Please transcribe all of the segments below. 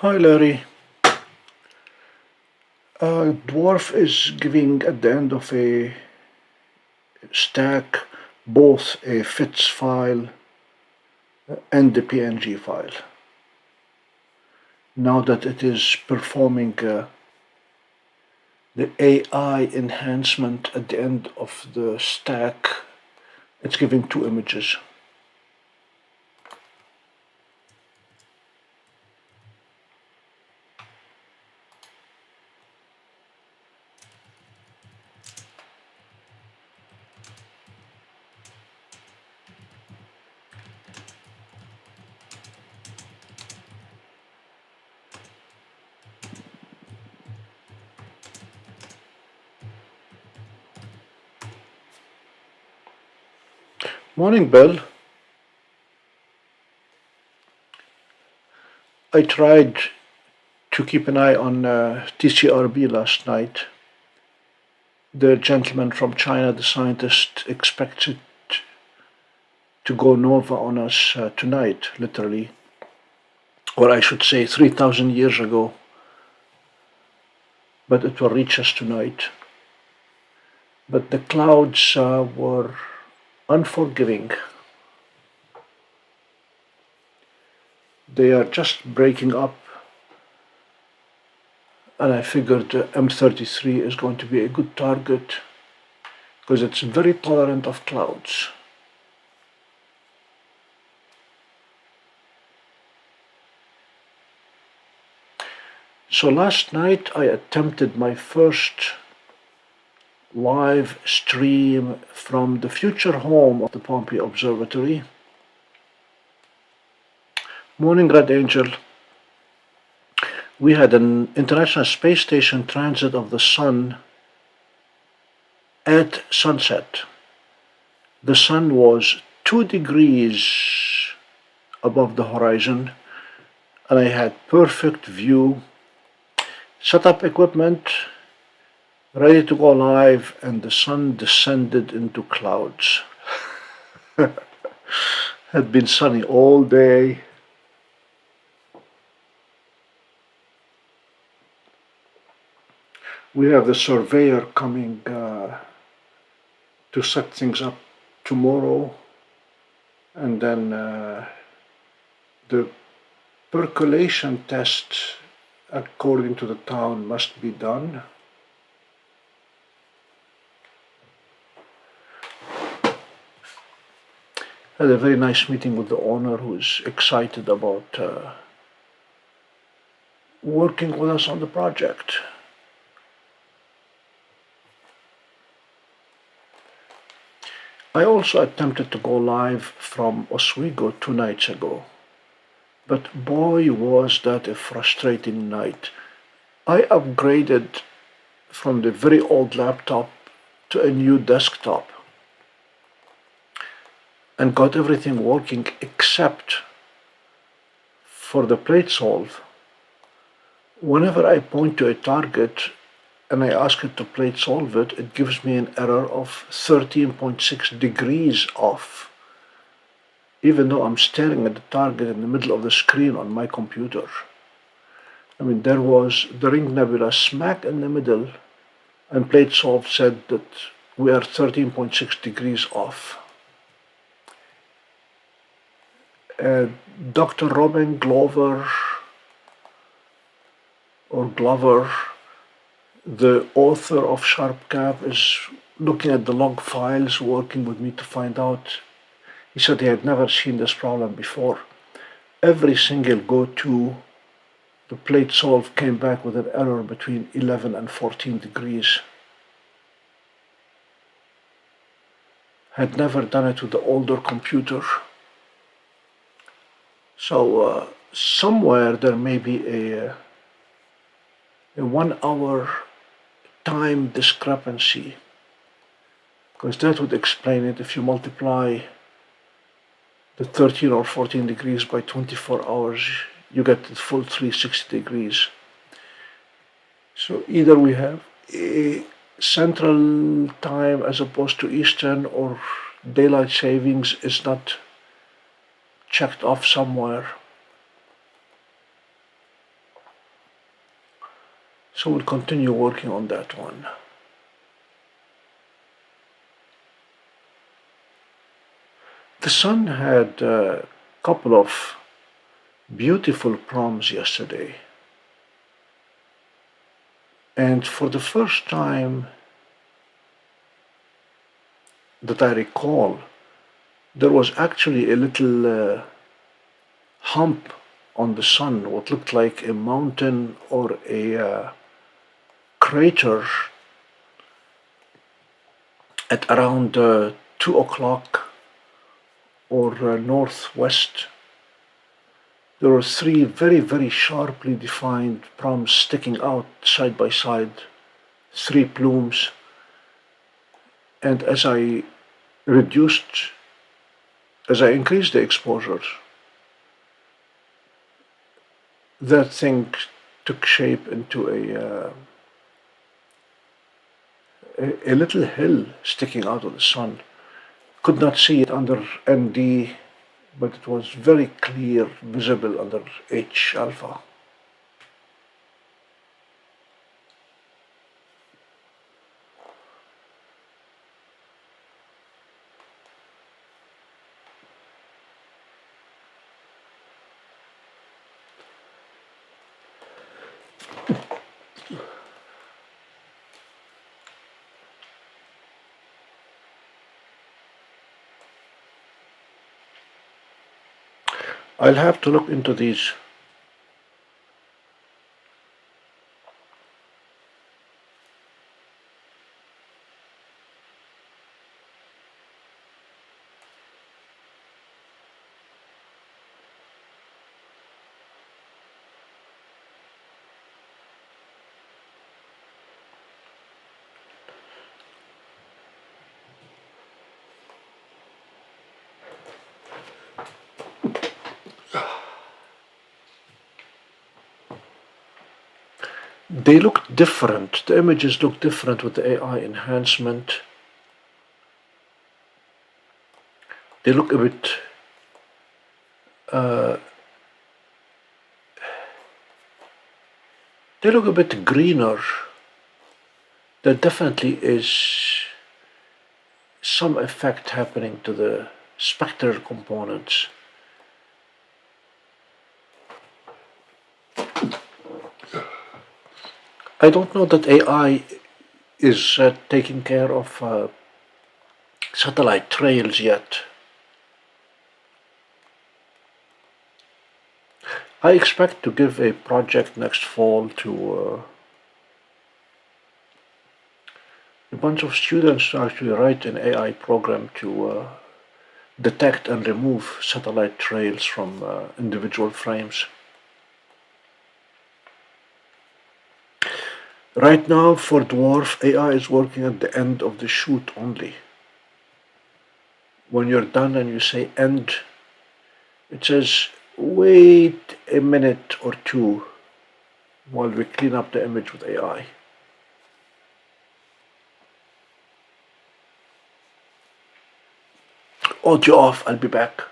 Hi Larry. DWARF is giving at the end of a stack both a FITS file and the PNG file. Now that it is performing the AI enhancement at the end of the stack, it's giving two images. Morning, Bill. I tried to keep an eye on TCRB last night. The gentleman from China, the scientist, expects it to go nova on us tonight, literally. Or I should say 3,000 years ago. But it will reach us tonight. But the clouds were unforgiving. They are just breaking up, and I figured M33 is going to be a good target because it's very tolerant of clouds. So last night I attempted my first live stream from the future home of the Pompey Observatory. Morning, Red Angel. We had an International Space Station transit of the Sun at sunset. The Sun was 2 degrees above the horizon, and I had perfect view. Set up equipment, ready to go live, and the Sun descended into clouds. Had been sunny all day. We have the surveyor coming to set things up tomorrow, and then the percolation test, according to the town, must be done. Had a very nice meeting with the owner, who is excited about working with us on the project. I also attempted to go live from Oswego 2 nights ago, but boy was that a frustrating night. I upgraded from the very old laptop to a new desktop and got everything working except for the plate solve. Whenever I point to a target and I ask it to plate solve it, it gives me an error of 13.6 degrees off, even though I'm staring at the target in the middle of the screen on my computer. I mean, there was the ring nebula smack in the middle, and plate solve said that we are 13.6 degrees off. Dr. Robin Glover, the author of SharpCap, is looking at the log files, working with me to find out. He said he had never seen this problem before. Every single go-to, the plate solve came back with an error between 11 and 14 degrees. Had never done it with the older computer. So somewhere there may be a 1 hour time discrepancy, because that would explain it. If you multiply the 13 or 14 degrees by 24 hours, you get the full 360 degrees. So either we have a central time as opposed to Eastern, or daylight savings is not checked off somewhere. So we'll continue working on that one. The sun had a couple of beautiful proms yesterday. And for the first time that I recall, there was actually a little hump on the sun, what looked like a mountain or a crater at around 2 o'clock or northwest. There were three very, very sharply defined proms sticking out side by side, three plumes. And as I increased the exposure, that thing took shape into a little hill sticking out of the sun. Could not see it under ND, but it was very clear, visible under H-alpha. I'll have to look into these. They look different. The images look different with the AI enhancement. They look a bit greener. There definitely is some effect happening to the spectral components. I don't know that AI is taking care of satellite trails yet. I expect to give a project next fall to a bunch of students to actually write an AI program to detect and remove satellite trails from individual frames. Right now, for DWARF, AI is working at the end of the shoot only. When you're done and you say end, it says wait a minute or two while we clean up the image with AI. Audio off, I'll be back.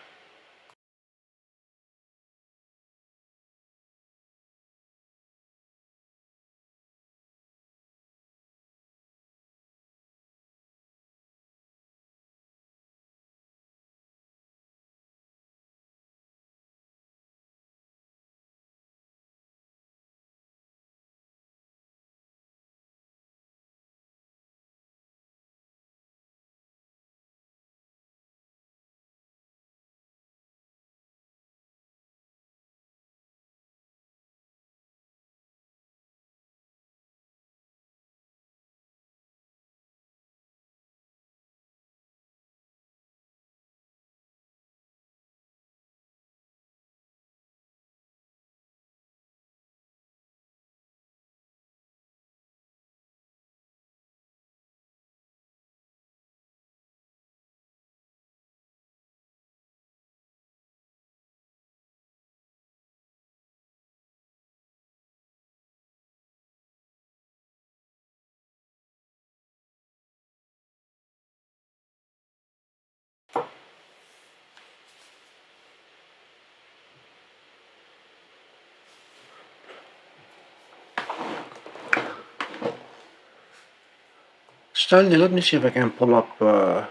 Stanley, let me see if I can pull up a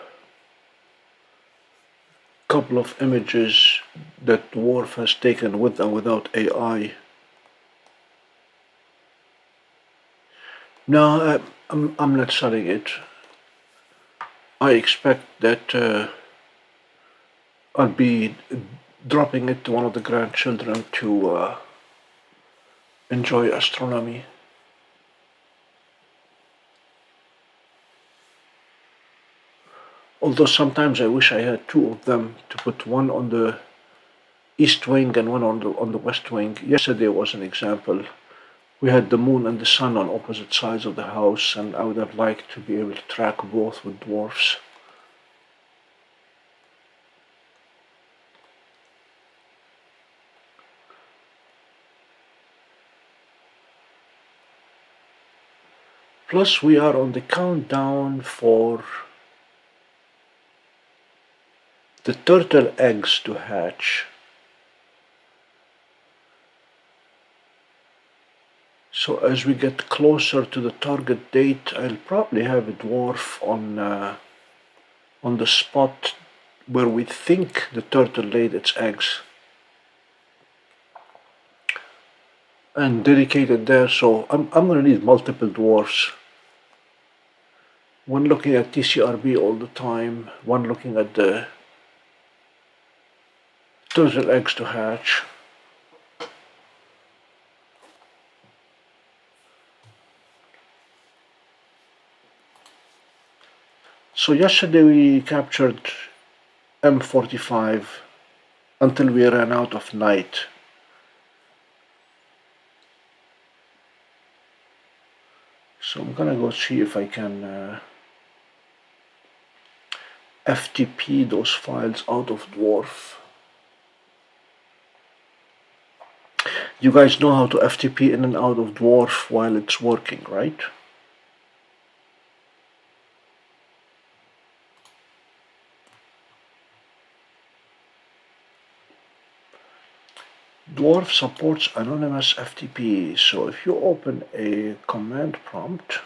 couple of images that DWARF has taken with and without AI. No, I'm not selling it. I expect that I'll be dropping it to one of the grandchildren to enjoy astronomy. Although sometimes I wish I had two of them to put one on the east wing and one on the west wing. Yesterday was an example. We had the moon and the sun on opposite sides of the house, and I would have liked to be able to track both with dwarfs. Plus, we are on the countdown for the turtle eggs to hatch. So as we get closer to the target date, I'll probably have a dwarf on the spot where we think the turtle laid its eggs, and dedicate it there. So I'm going to need multiple dwarfs. One looking at TCRB all the time, one looking at the turtle eggs to hatch. So yesterday we captured M45 until we ran out of night. So I'm gonna go see if I can FTP those files out of DWARF. You guys know how to FTP in and out of DWARF while it's working, right? DWARF supports anonymous FTP, so if you open a command prompt,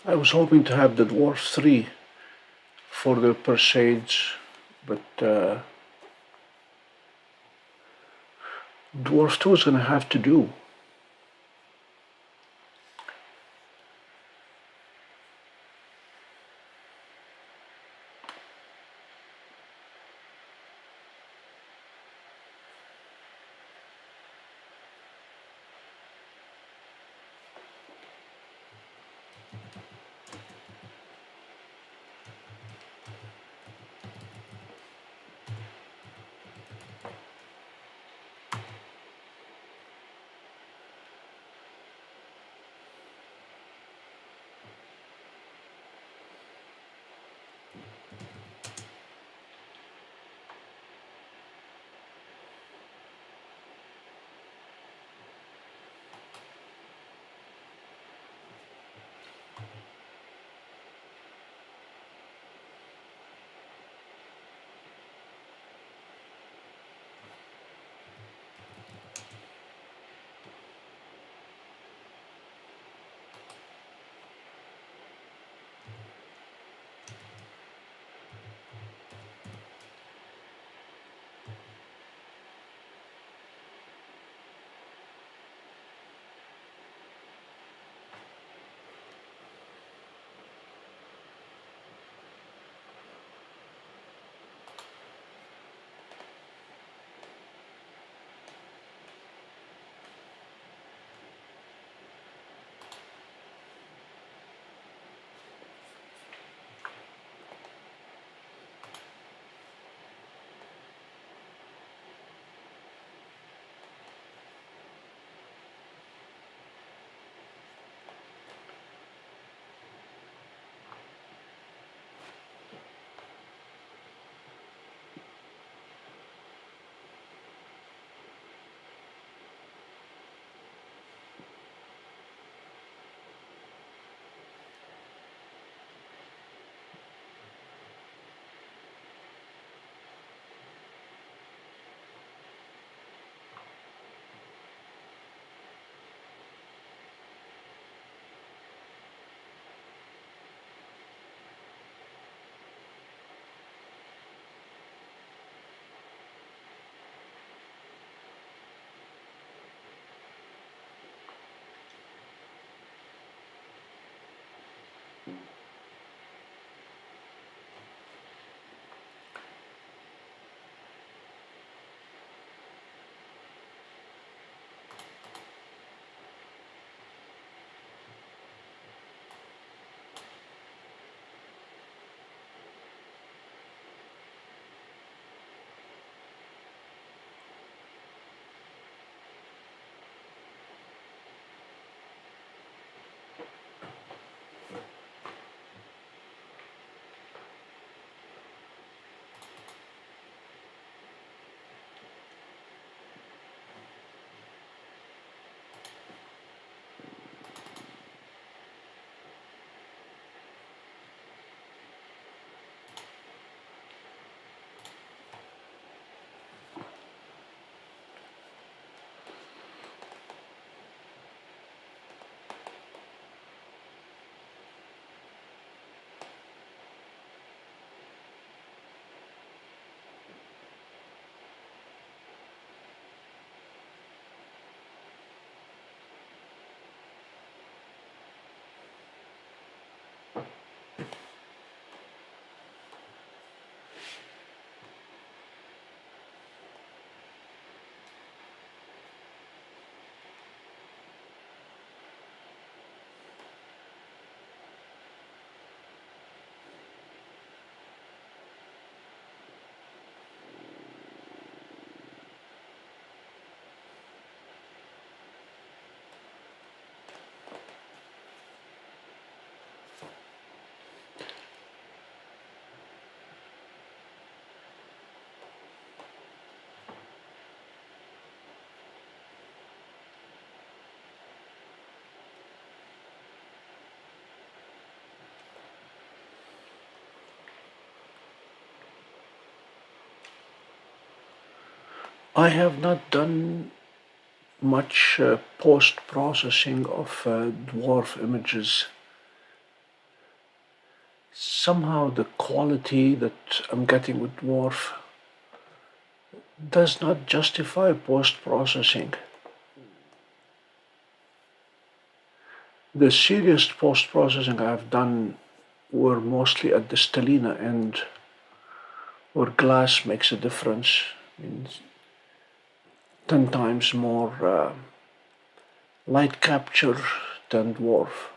I was hoping to have the Dwarf 3 for the Perseids, but Dwarf 2 is going to have to do. I have not done much post-processing of dwarf images somehow the quality that I'm getting with DWARF does not justify post-processing. The serious post-processing I've done were mostly at the Stellina end, where glass makes a difference. Means 10 times more light capture than DWARF.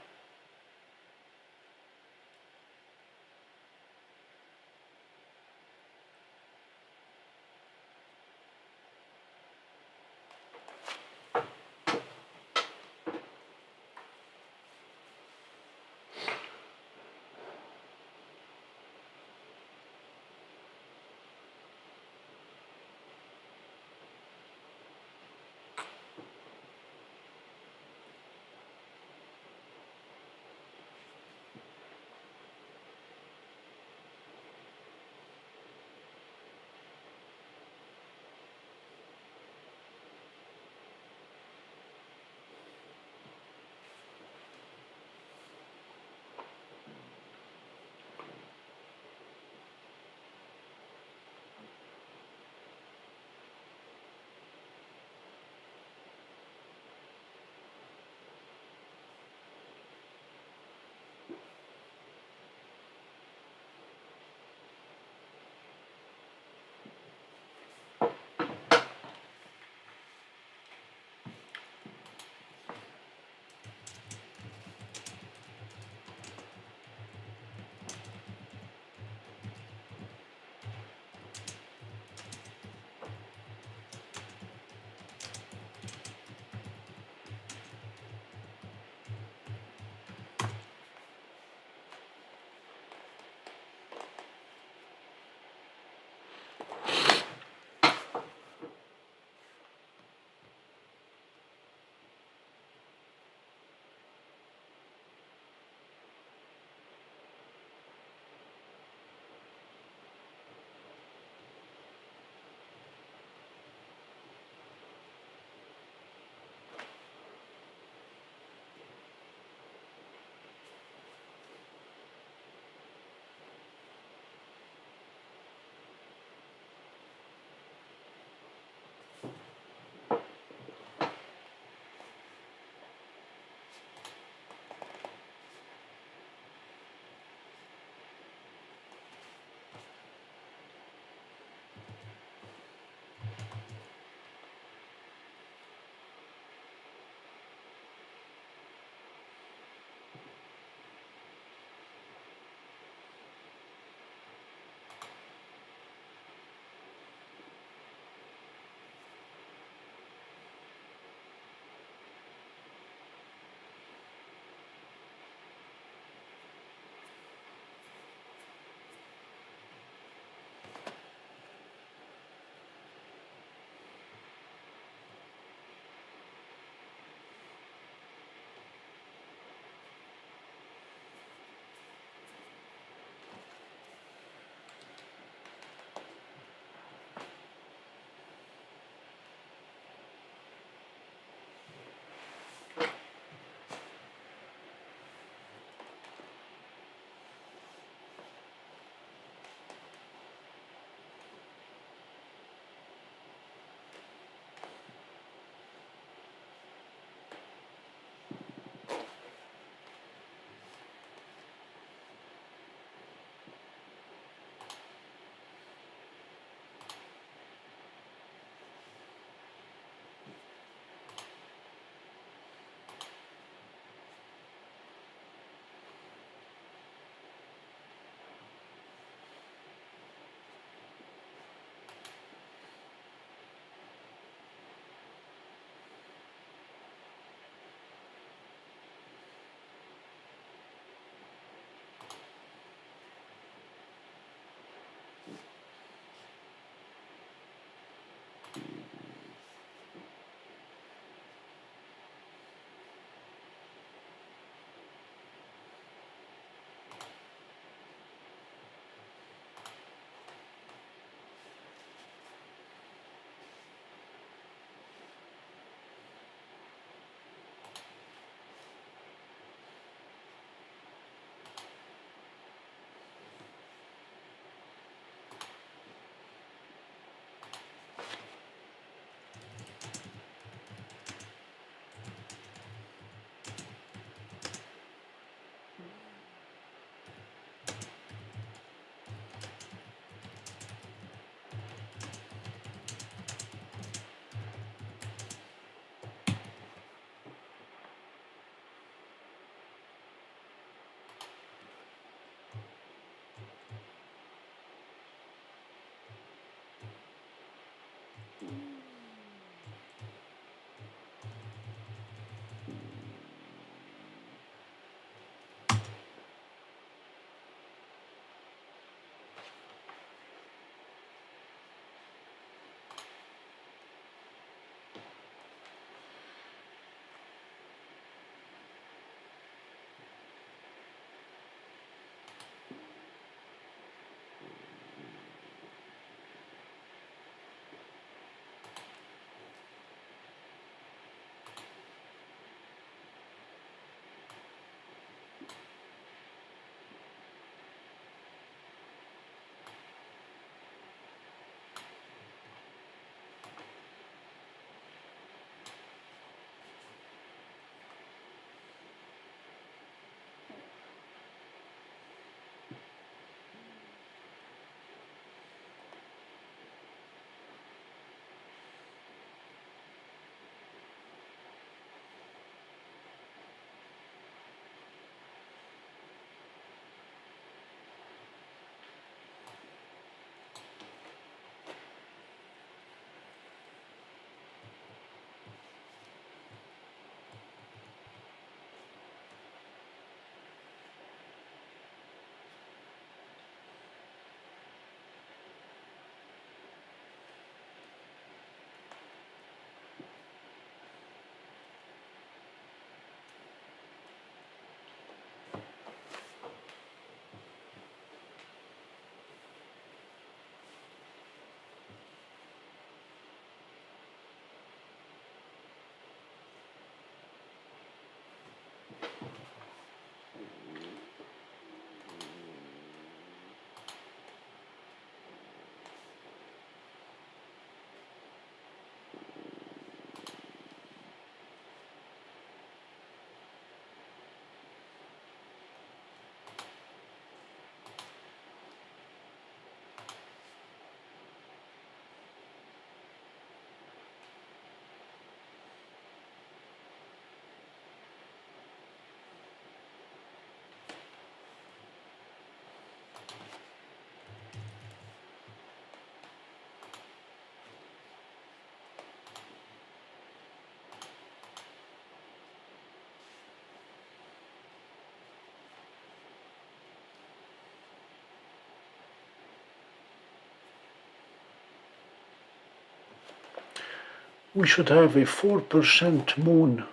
we should have a 4% moon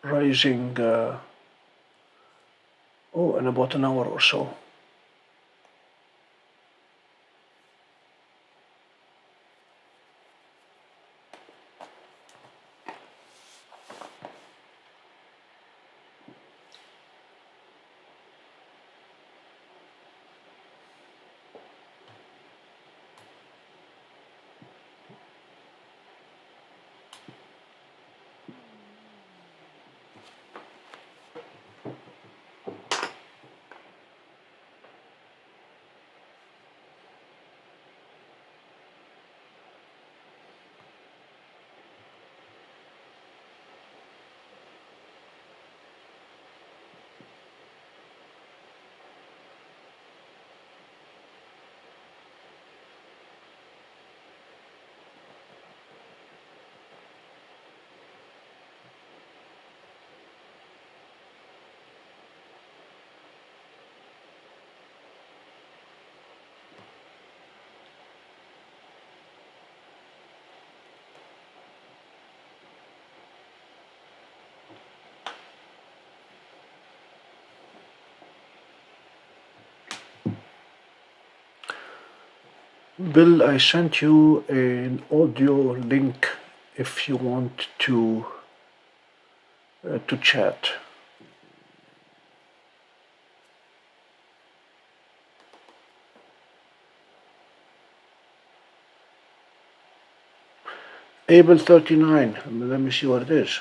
rising in about an hour or so. Bill, I sent you an audio link if you want to chat. Able 39, let me see what it is.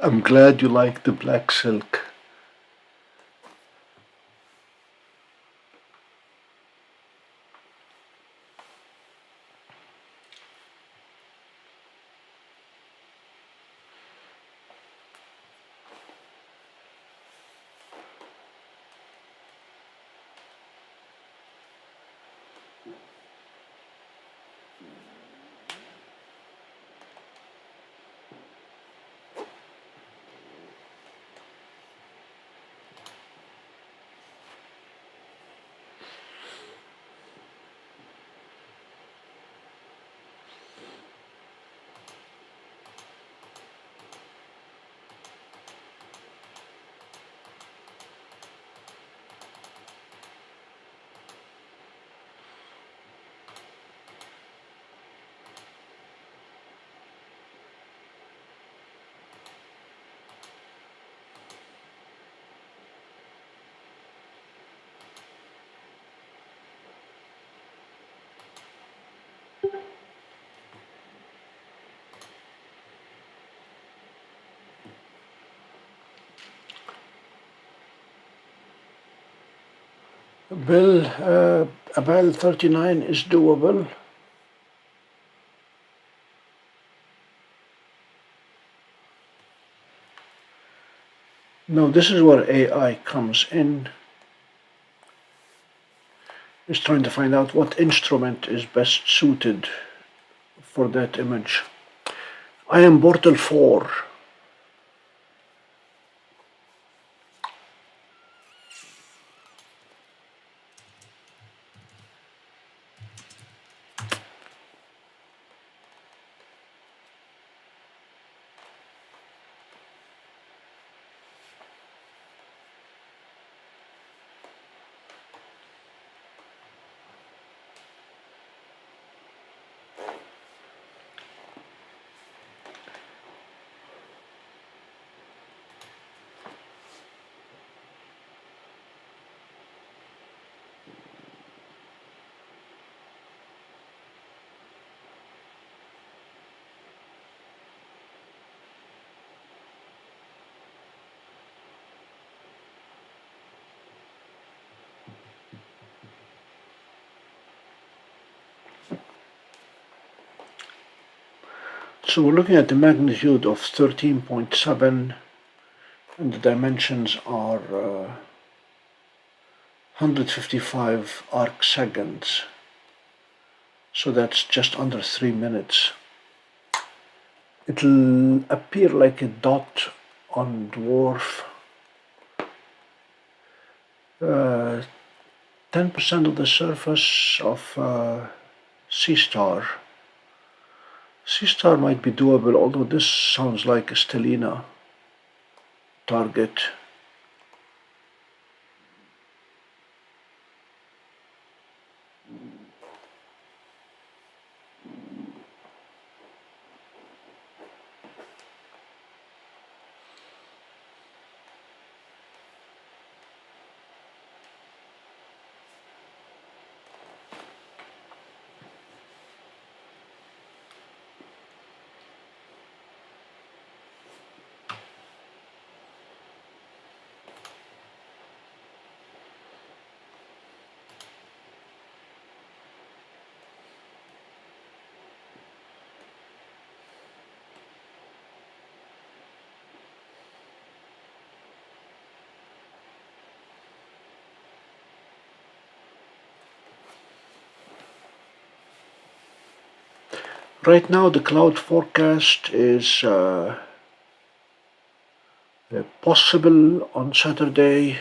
I'm glad you like the black silk. Bill, a bell 39 is doable. Now this is where AI comes in. It's trying to find out what instrument is best suited for that image. I am Bortle 4. So we're looking at the magnitude of 13.7 and the dimensions are 155 arc seconds. So that's just under 3 minutes. It'll appear like a dot on dwarf. 10% of the surface of Seestar. Seestar might be doable, although this sounds like a Stellina target. Right now the cloud forecast is possible on Saturday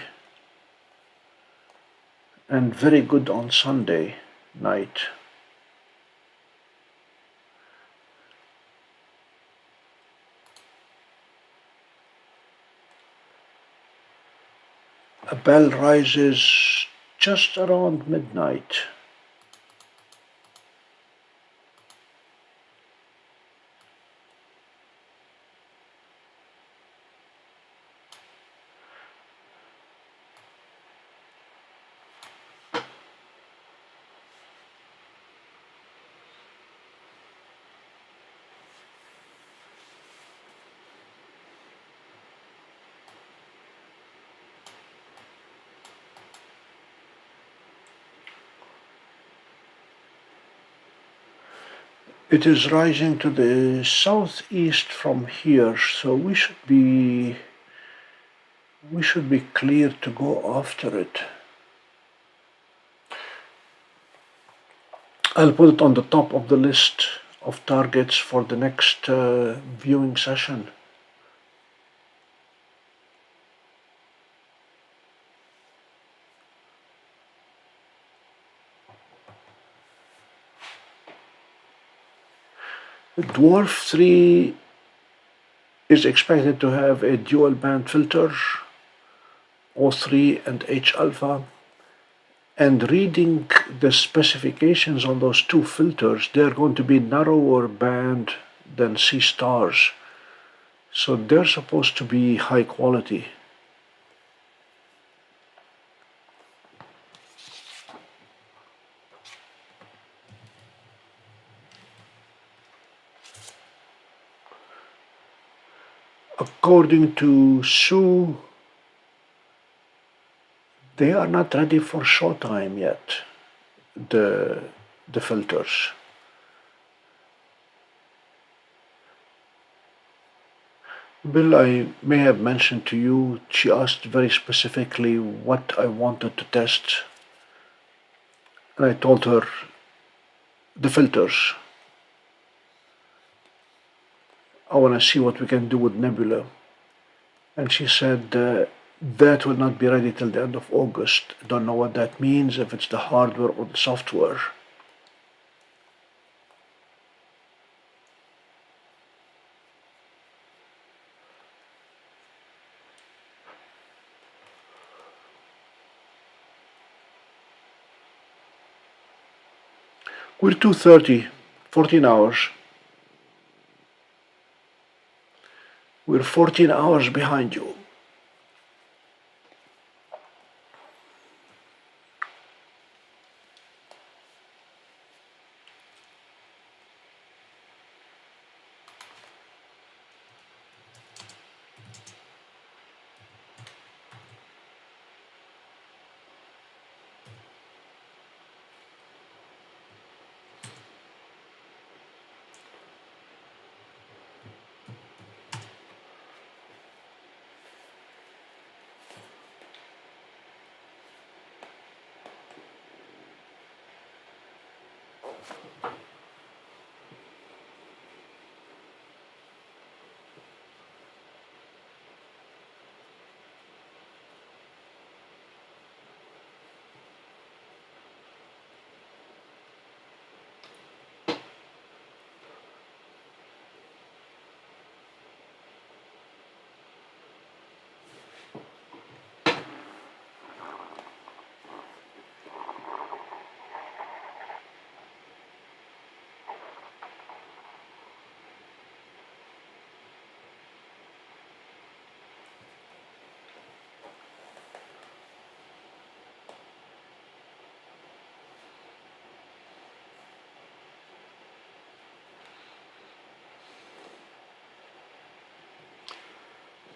and very good on Sunday night. A bell rises just around midnight. It is rising to the southeast from here, so we should be clear to go after it. I'll put it on the top of the list of targets for the next viewing session. DWARF 3 is expected to have a dual band filter, O3 and H-alpha, and reading the specifications on those two filters, they're going to be narrower band than Seestars, so they're supposed to be high quality. According to Sue, they are not ready for showtime yet, the filters. Bill, I may have mentioned to you, she asked very specifically what I wanted to test, and I told her the filters. I want to see what we can do with nebula. And she said that will not be ready till the end of August. Don't know what that means, if it's the hardware or the software. We're 2:30, 14 hours. We're 14 hours behind you.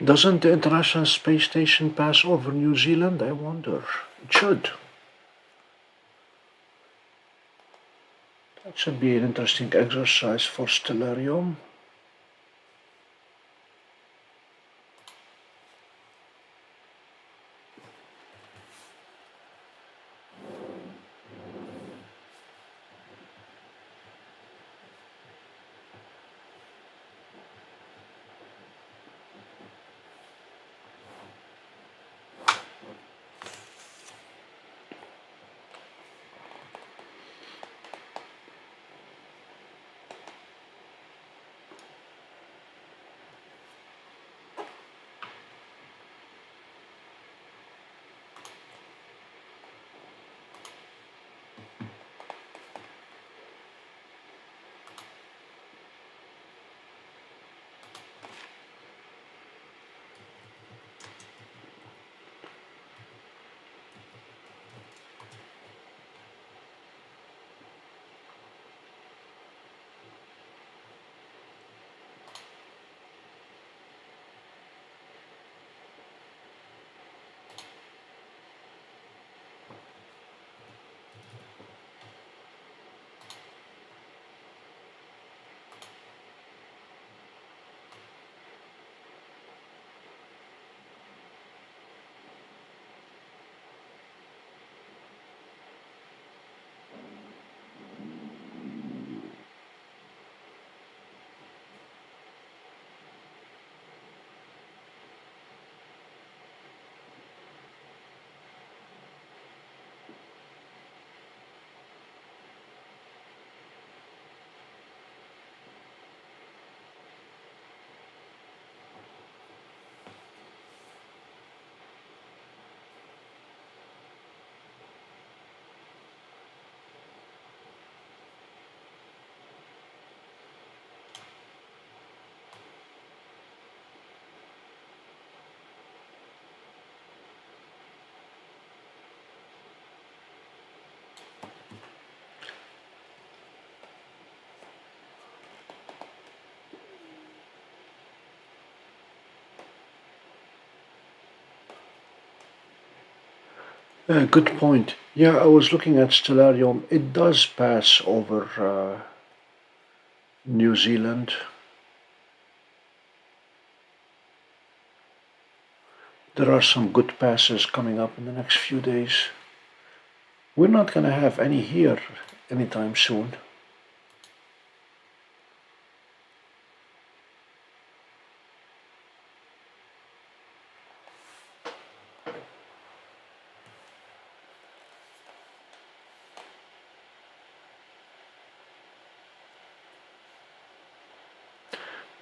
Doesn't the International Space Station pass over New Zealand? I wonder. It should. That should be an interesting exercise for Stellarium. Good point. Yeah, I was looking at Stellarium. It does pass over New Zealand. There are some good passes coming up in the next few days. We're not going to have any here anytime soon.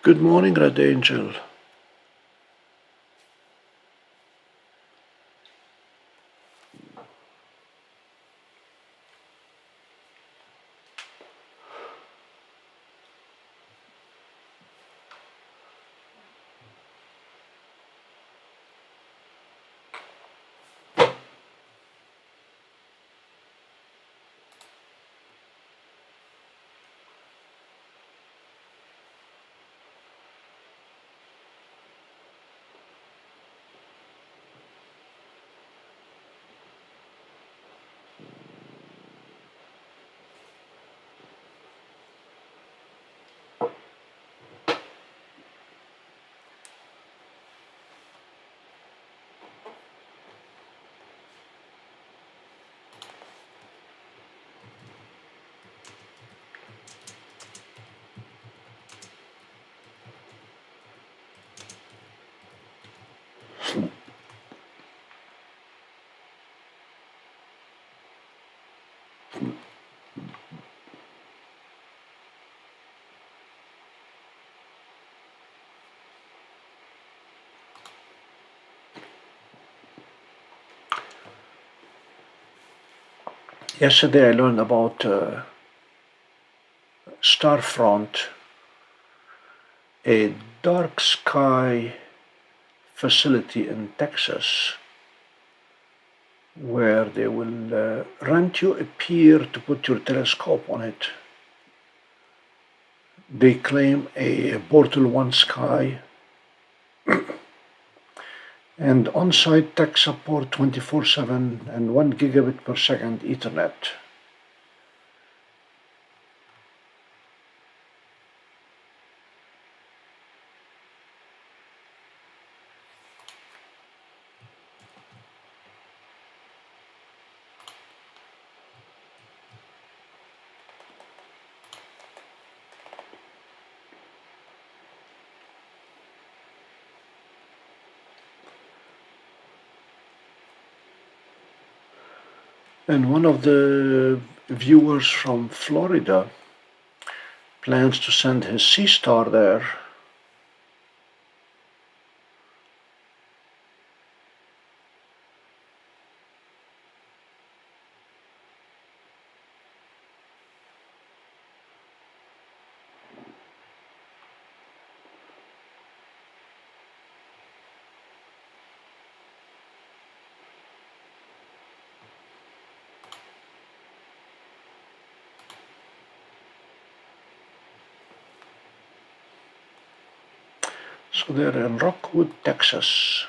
Good morning, Red Angel. Yesterday I learned about Starfront, a dark sky facility in Texas where they will rent you a pier to put your telescope on it. They claim a Bortle 1 sky and on-site tech support 24/7 and 1 gigabit per second Ethernet. And one of the viewers from Florida plans to send his Seestar there. So they're in Rockwood, Texas.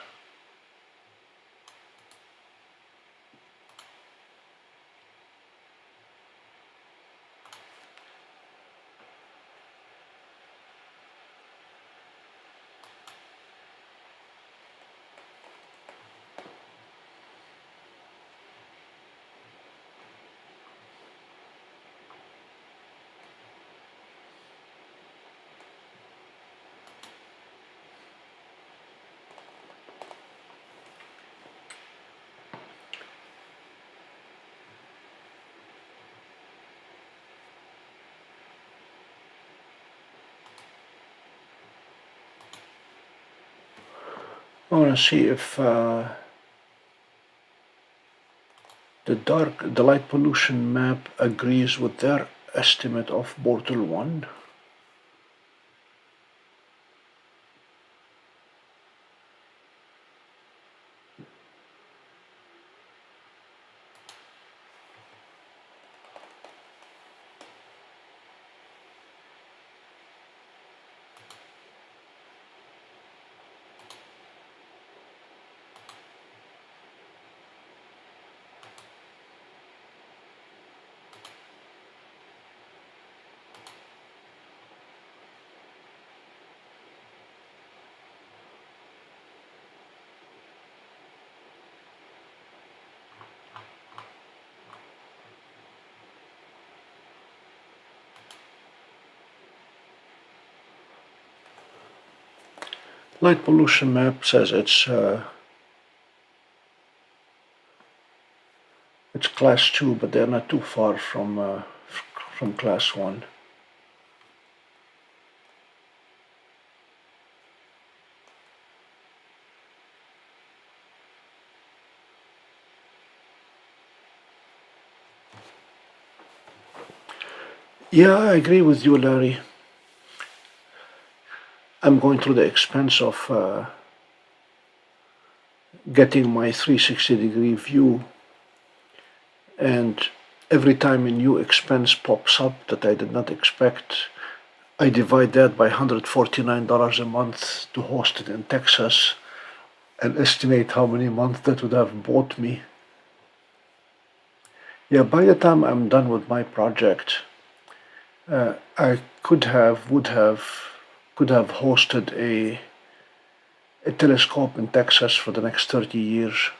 I want to see if the light pollution map agrees with their estimate of Bortle 1. Light pollution map says it's class 2, but they're not too far from class 1. Yeah, I agree with you, Larry. I'm going through the expense of getting my 360-degree view, and every time a new expense pops up that I did not expect, I divide that by $149 a month to host it in Texas and estimate how many months that would have bought me. Yeah, by the time I'm done with my project, I could have hosted a telescope in Texas for the next 30 years.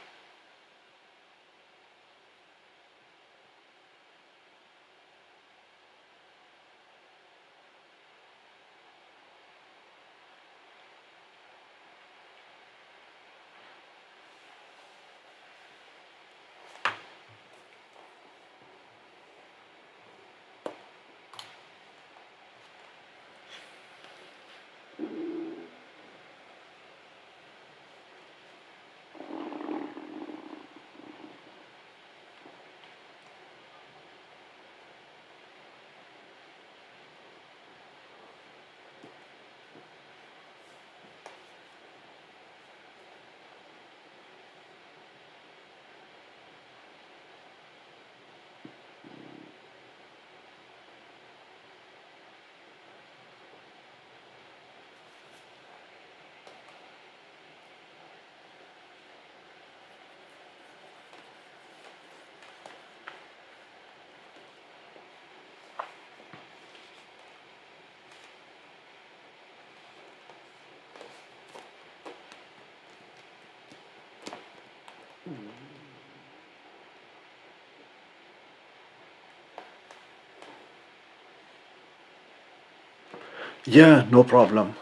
Yeah, no problem.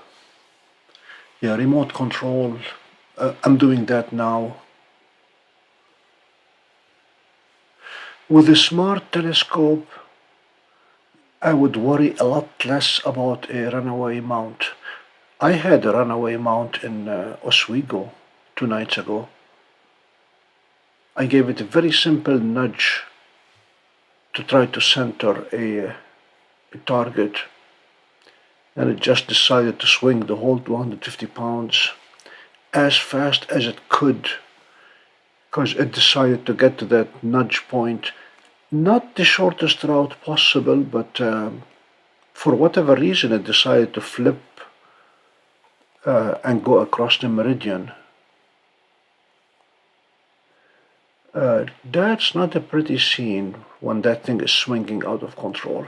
Yeah, remote control. I'm doing that now. With a smart telescope, I would worry a lot less about a runaway mount. I had a runaway mount in Oswego 2 nights ago. I gave it a very simple nudge to try to center a target, and it just decided to swing the whole 250 pounds as fast as it could, because it decided to get to that nudge point. Not the shortest route possible, but for whatever reason it decided to flip and go across the meridian. That's not a pretty scene when that thing is swinging out of control.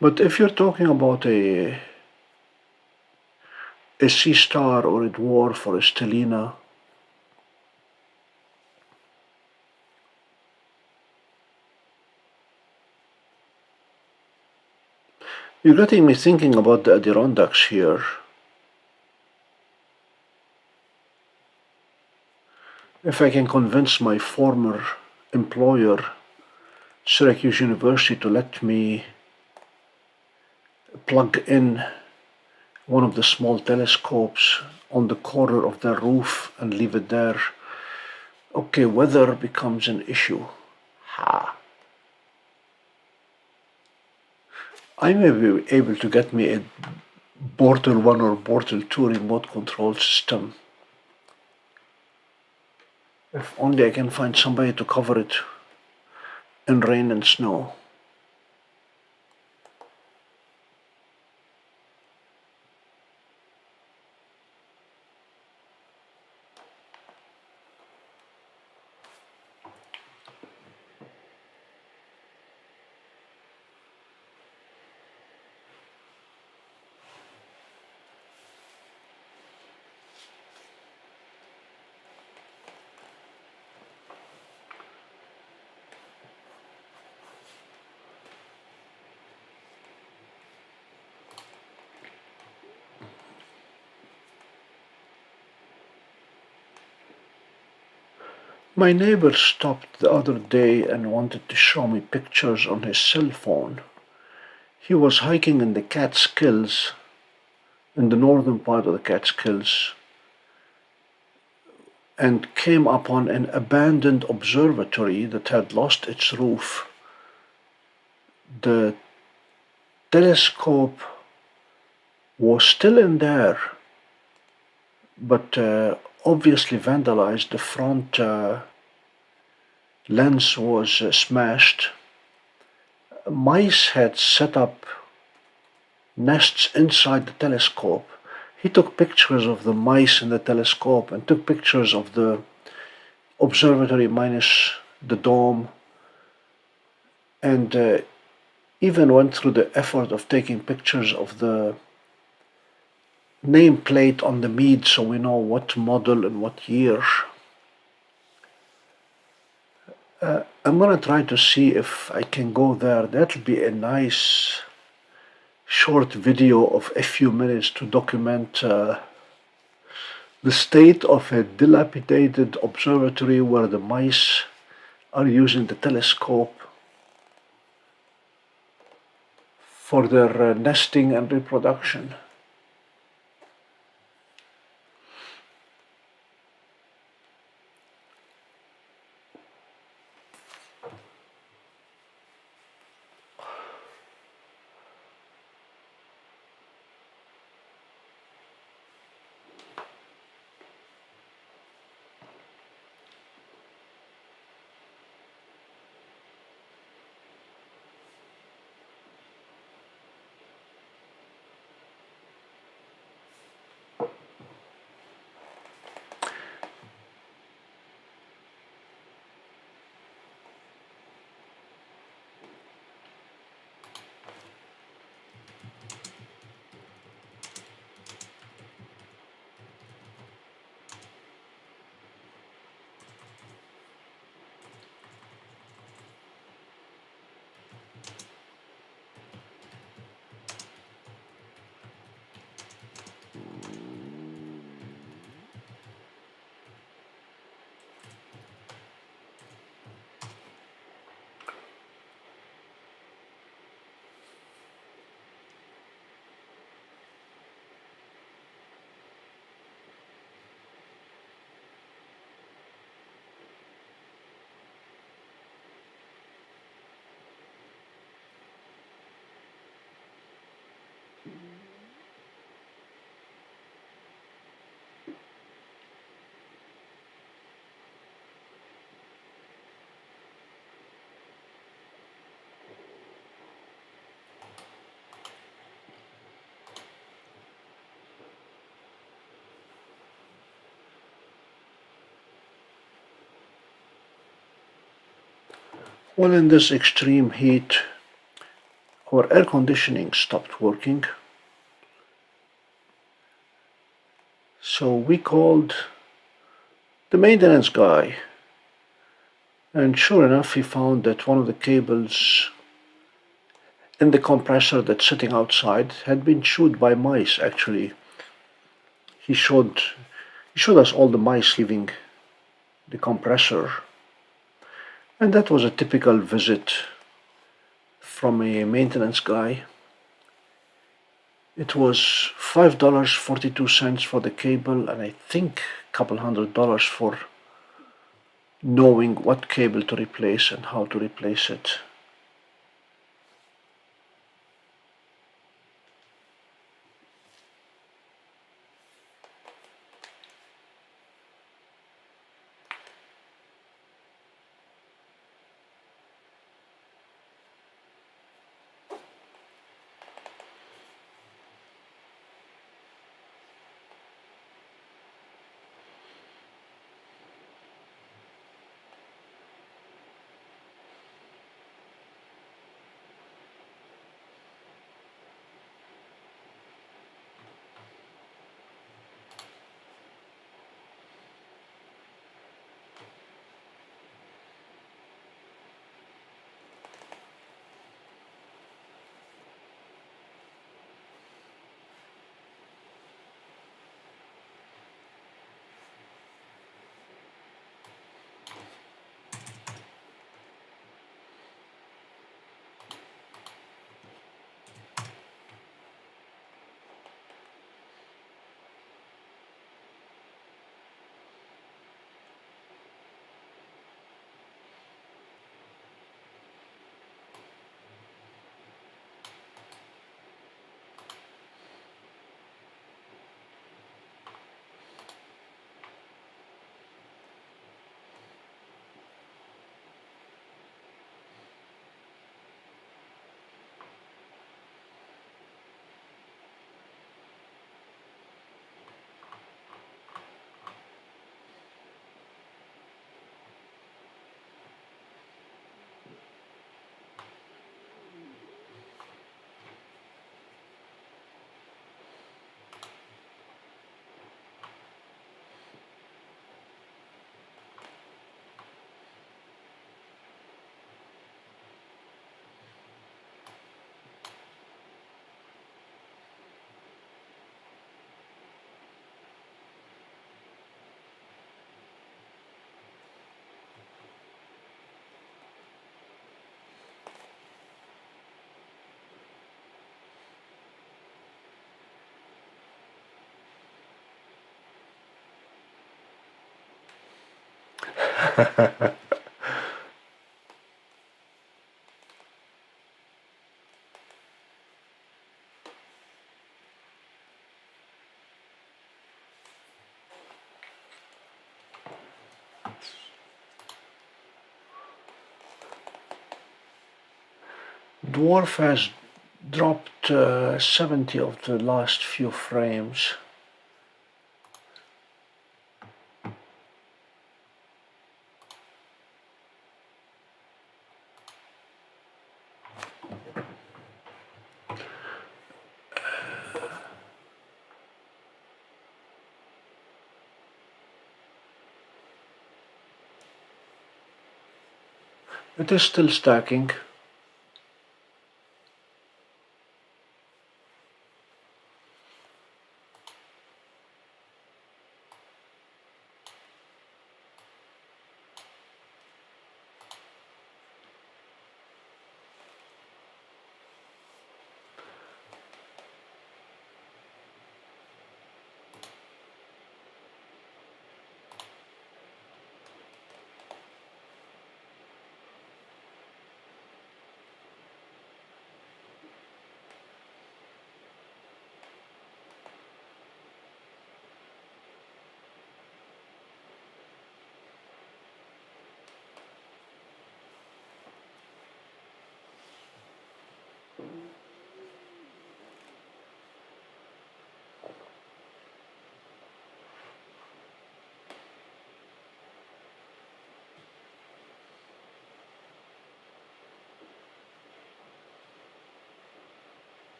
But if you're talking about a Seestar or a DWARF or a Stellina, you're getting me thinking about the Adirondacks here. If I can convince my former employer, Syracuse University, to let me plug in one of the small telescopes on the corner of their roof and leave it there, okay, weather becomes an issue. I may be able to get me a Bortle 1 or Bortle 2 remote control system. If only I can find somebody to cover it in rain and snow. My neighbor stopped the other day and wanted to show me pictures on his cell phone. He was hiking in the Catskills, in the northern part of the Catskills, and came upon an abandoned observatory that had lost its roof. The telescope was still in there, but obviously vandalized. The front lens was smashed. Mice had set up nests inside the telescope. He took pictures of the mice in the telescope and took pictures of the observatory minus the dome, and even went through the effort of taking pictures of the nameplate on the mead so we know what model and what year. I'm gonna try to see if I can go there. That'll be a nice short video of a few minutes to document the state of a dilapidated observatory where the mice are using the telescope for their nesting and reproduction. Well, in this extreme heat, our air conditioning stopped working. So we called the maintenance guy, and sure enough, he found that one of the cables in the compressor that's sitting outside had been chewed by mice. Actually, he showed us all the mice leaving the compressor, and that was a typical visit from a maintenance guy. It was $5.42 for the cable, and I think a couple $100 for knowing what cable to replace and how to replace it. Dwarf has dropped 70 of the last few frames. It is still stacking.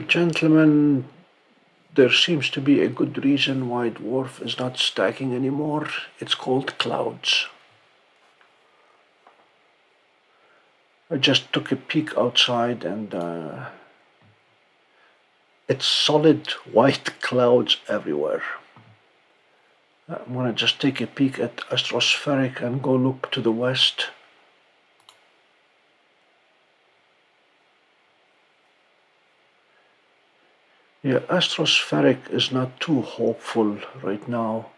Gentlemen, there seems to be a good reason why dwarf is not stacking anymore. It's called clouds. I just took a peek outside and it's solid white clouds everywhere. I'm gonna just take a peek at astroperic and go look to the west. Yeah, astroperic is not too hopeful right now.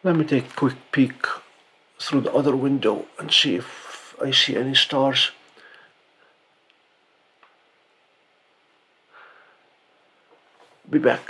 Let me take a quick peek through the other window and see if I see any stars. Be back.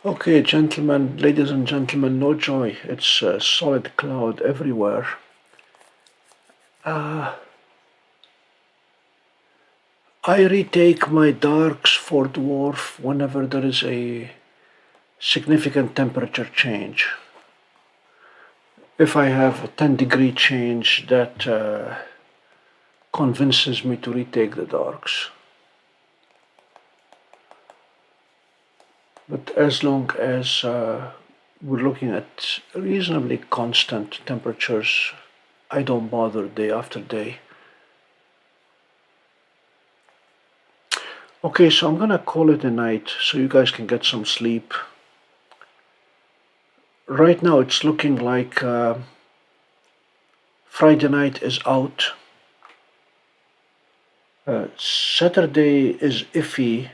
Okay, gentlemen, ladies and gentlemen, no joy. It's a solid cloud everywhere. I retake my darks for dwarf whenever there is a significant temperature change. If I have a 10-degree change, that convinces me to retake the darks. But as long as we're looking at reasonably constant temperatures, I don't bother day after day. Okay, so I'm gonna call it a night so you guys can get some sleep. Right now it's looking like Friday night is out. Saturday is iffy.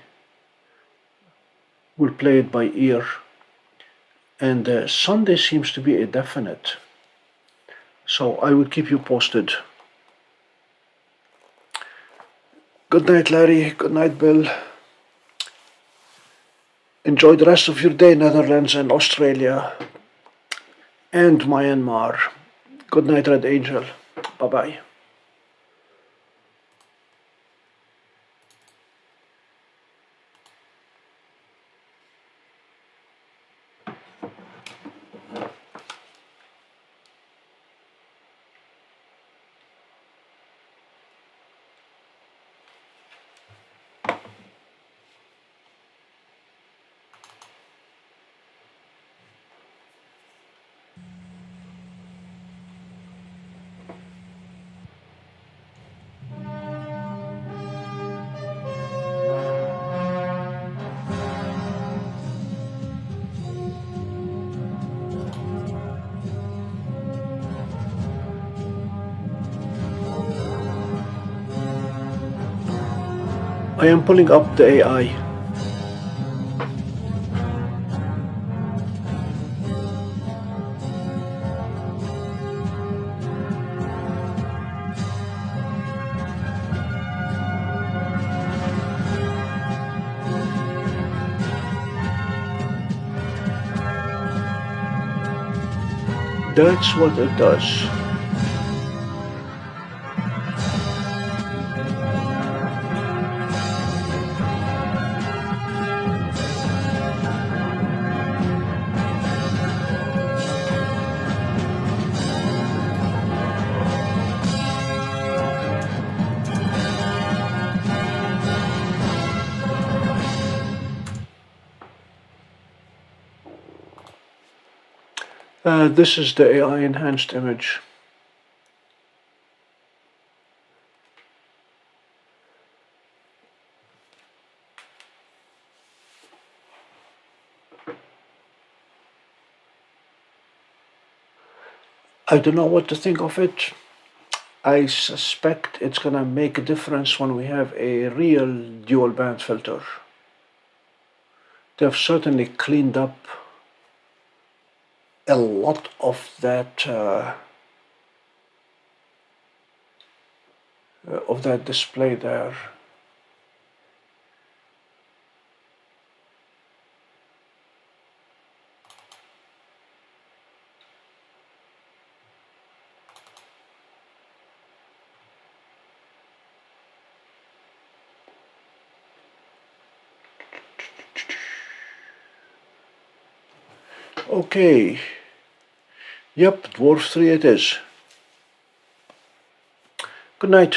We'll play it by ear. And Sunday seems to be a definite. So I will keep you posted. Good night, Larry. Good night, Bill. Enjoy the rest of your day, Netherlands and Australia and Myanmar. Good night, Red Angel. Bye-bye. I am pulling up the AI. That's what it does. This is the AI enhanced image. I don't know what to think of it. I suspect it's gonna make a difference when we have a real dual band filter. They've certainly cleaned up a lot of that display there. Okay. Yep, Dwarf 3 it is. Good night.